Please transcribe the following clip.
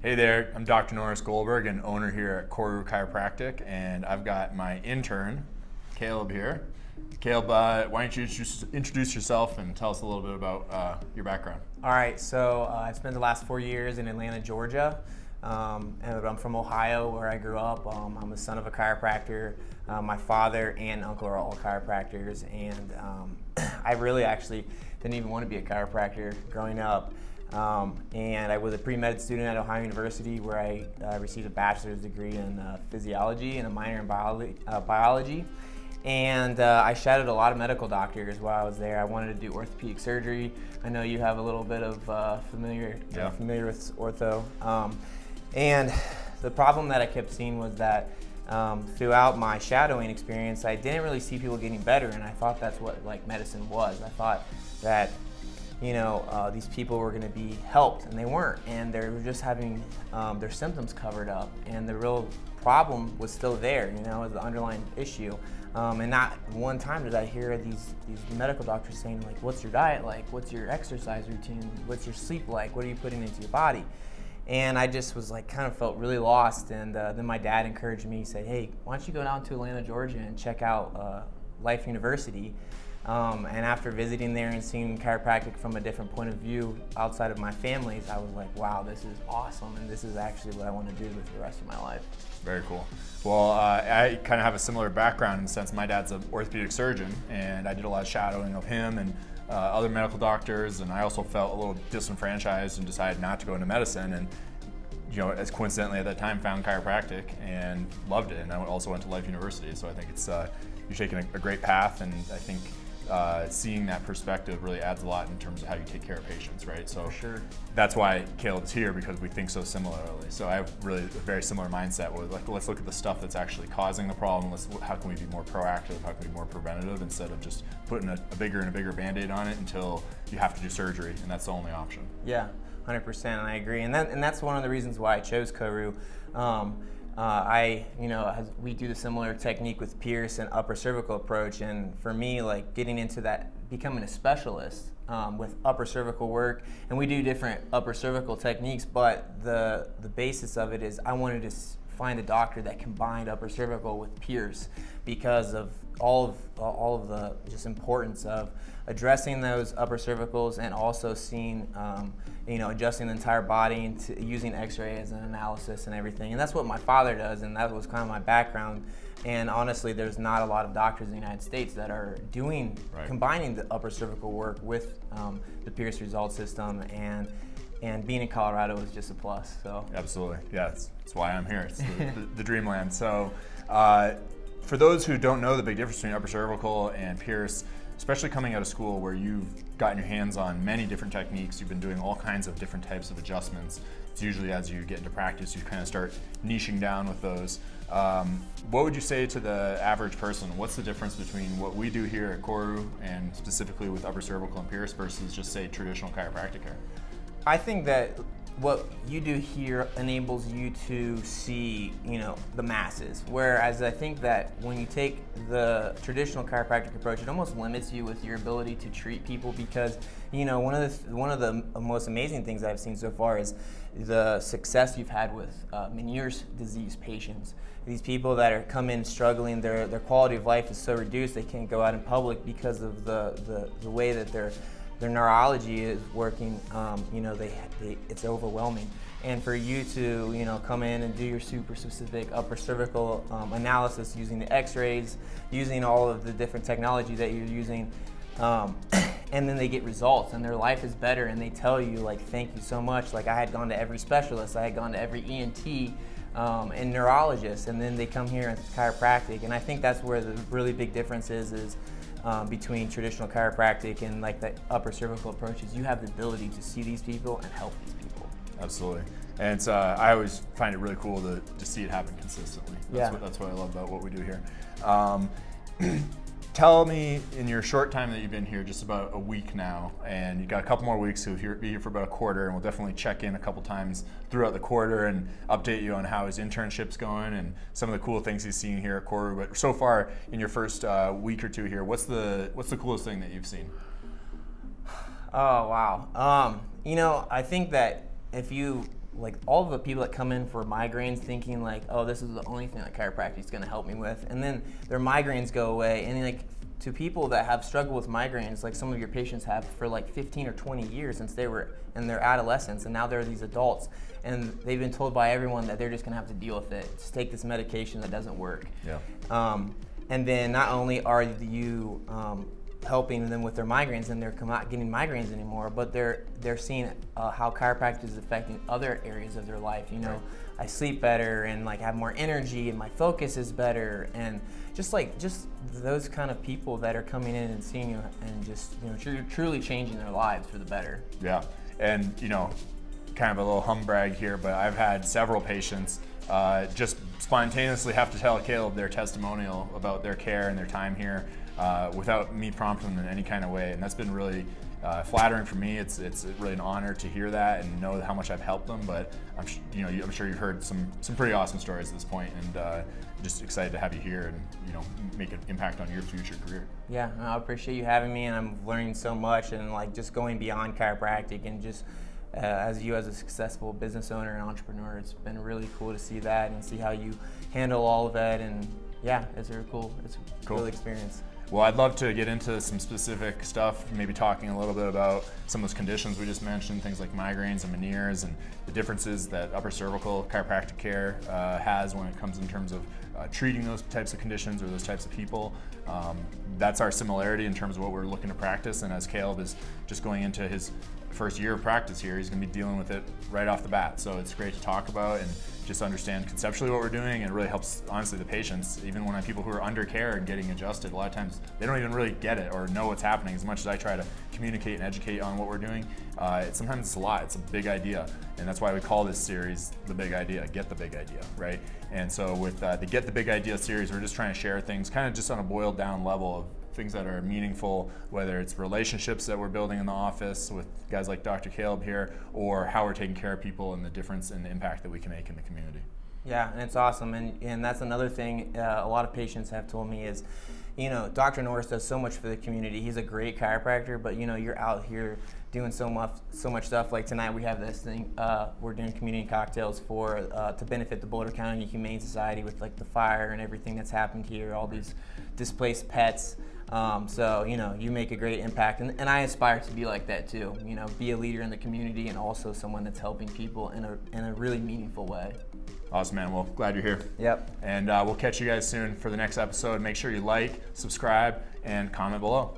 Hey there, I'm Dr. Norris Goldberg, and owner here at Koru Chiropractic, and I've got my intern, Caleb, here. Caleb, why don't you introduce yourself and tell us a little bit about your background? All right, so I've spent the last 4 years in Atlanta, Georgia, and I'm from Ohio, where I grew up. I'm the son of a chiropractor. My father and uncle are all chiropractors, and I really actually didn't even want to be a chiropractor growing up. And I was a pre-med student at Ohio University, where I received a bachelor's degree in physiology and a minor in biology. And I shadowed a lot of medical doctors while I was there. I wanted to do orthopedic surgery. I know you have a little bit of familiar with ortho. And the problem that I kept seeing was that throughout my shadowing experience, I didn't really see people getting better, and I thought that's what medicine was. I thought that these people were going to be helped, and they weren't, and they were just having their symptoms covered up, and the real problem was still there, as the underlying issue. And not one time did I hear these medical doctors saying, like, what's your diet like? What's your exercise routine? What's your sleep like? What are you putting into your body? And I just was kind of felt really lost. And then my dad encouraged me. He said, hey, why don't you go down to Atlanta, Georgia and check out Life University? And after visiting there and seeing chiropractic from a different point of view outside of my family's, I was like, wow, this is awesome, and this is actually what I want to do with the rest of my life. Very cool. Well, I kind of have a similar background in the sense my dad's an orthopedic surgeon, and I did a lot of shadowing of him and other medical doctors, and I also felt a little disenfranchised and decided not to go into medicine. And as coincidentally at that time found chiropractic and loved it, and I also went to Life University. So I think it's you're taking a great path, and I think seeing that perspective really adds a lot in terms of how you take care of patients, right? So for sure. That's why Caleb's here, because we think so similarly. So I have really a very similar mindset where let's look at the stuff that's actually causing the problem. How can we be more proactive? How can we be more preventative instead of just putting a bigger and a bigger Band-Aid on it until you have to do surgery, and that's the only option. Yeah, 100%, and I agree. And that's one of the reasons why I chose Koru. We do the similar technique with Pierce and upper cervical approach, and for me, getting into that, becoming a specialist with upper cervical work, and we do different upper cervical techniques, but the basis of it is I wanted to find a doctor that combined upper cervical with Pierce because of all of the just importance of addressing those upper cervicals and also seeing adjusting the entire body and using x-ray as an analysis and everything. And that's what my father does, and that was kind of my background. And honestly, there's not a lot of doctors in the United States that are combining the upper cervical work with the Pierce Result System, and being in Colorado is just a plus. So absolutely, yeah, that's why I'm here. It's the dreamland. So for those who don't know the big difference between upper cervical and Pierce, especially coming out of school where you've gotten your hands on many different techniques, you've been doing all kinds of different types of adjustments. It's usually as you get into practice, you kind of start niching down with those. What would you say to the average person? What's the difference between what we do here at Koru and specifically with upper cervical and Pierce versus just say traditional chiropractic care? I think that what you do here enables you to see, the masses. Whereas I think that when you take the traditional chiropractic approach, it almost limits you with your ability to treat people because, one of the most amazing things I've seen so far is the success you've had with Meniere's disease patients. These people that are come in struggling, their quality of life is so reduced they can't go out in public because of the way that their neurology is working. It's overwhelming. And for you to come in and do your super specific upper cervical analysis using the x-rays, using all of the different technology that you're using, and then they get results and their life is better, and they tell you thank you so much. I had gone to every specialist, I had gone to every ENT and neurologist, and then they come here and chiropractic. And I think that's where the really big difference is between traditional chiropractic and the upper cervical approaches. You have the ability to see these people and help these people. Absolutely. And it's, I always find it really cool to see it happen consistently. That's what I love about what we do here. Tell me, in your short time that you've been here, just about a week now, and you got a couple more weeks, so you'll be here for about a quarter, and we'll definitely check in a couple times throughout the quarter and update you on how his internship's going and some of the cool things he's seeing here at Koru. But so far, in your first week or two here, what's the coolest thing that you've seen? Oh, wow. I think that if you like all of the people that come in for migraines thinking like, oh, this is the only thing that chiropractic is going to help me with, and then their migraines go away. And like to people that have struggled with migraines, like some of your patients have for like 15 or 20 years since they were in their adolescence, and now they're these adults, and they've been told by everyone that they're just going to have to deal with it, just take this medication that doesn't work. Yeah. And then not only are you helping them with their migraines, and they're not getting migraines anymore, but they're seeing how chiropractic is affecting other areas of their life. You know, right. I sleep better and like have more energy, and my focus is better, and just those kind of people that are coming in and seeing you and just truly changing their lives for the better. Yeah, and kind of a little humbrag here, but I've had several patients just spontaneously have to tell Caleb their testimonial about their care and their time here without me prompting them in any kind of way, and that's been really flattering for me. It's really an honor to hear that and know how much I've helped them. But I'm sure you've heard some pretty awesome stories at this point, and just excited to have you here and make an impact on your future career. Yeah, I appreciate you having me, and I'm learning so much, and like just going beyond chiropractic, and just as a successful business owner and entrepreneur, it's been really cool to see that and see how you handle all of it. And yeah, it's really cool. It's a cool experience. Well, I'd love to get into some specific stuff, maybe talking a little bit about some of those conditions we just mentioned, things like migraines and Meniere's, and the differences that upper cervical chiropractic care has when it comes in terms of treating those types of conditions or those types of people. That's our similarity in terms of what we're looking to practice, and as Caleb is just going into his first year of practice here, he's going to be dealing with it right off the bat. So it's great to talk about and just understand conceptually what we're doing, and it really helps, honestly, the patients. Even when I have people who are under care and getting adjusted, a lot of times they don't even really get it or know what's happening. As much as I try to communicate and educate on what we're doing, sometimes it's a lot. It's a big idea, and that's why we call this series The Big Idea, Get the Big Idea, right? And so with the Get the Big Idea series, we're just trying to share things kind of just on a boiled down level of things that are meaningful, whether it's relationships that we're building in the office with guys like Dr. Caleb here, or how we're taking care of people and the difference and the impact that we can make in the community. Yeah, and it's awesome, and that's another thing a lot of patients have told me is, Dr. Norris does so much for the community. He's a great chiropractor, but you're out here doing so much stuff. Like tonight we have this thing, we're doing community cocktails to benefit the Boulder County Humane Society with like the fire and everything that's happened here, all these displaced pets. So you make a great impact, and I aspire to be like that too. Be a leader in the community and also someone that's helping people in a really meaningful way. Awesome, man. Well, glad you're here. Yep. And we'll catch you guys soon for the next episode. Make sure you like, subscribe, and comment below.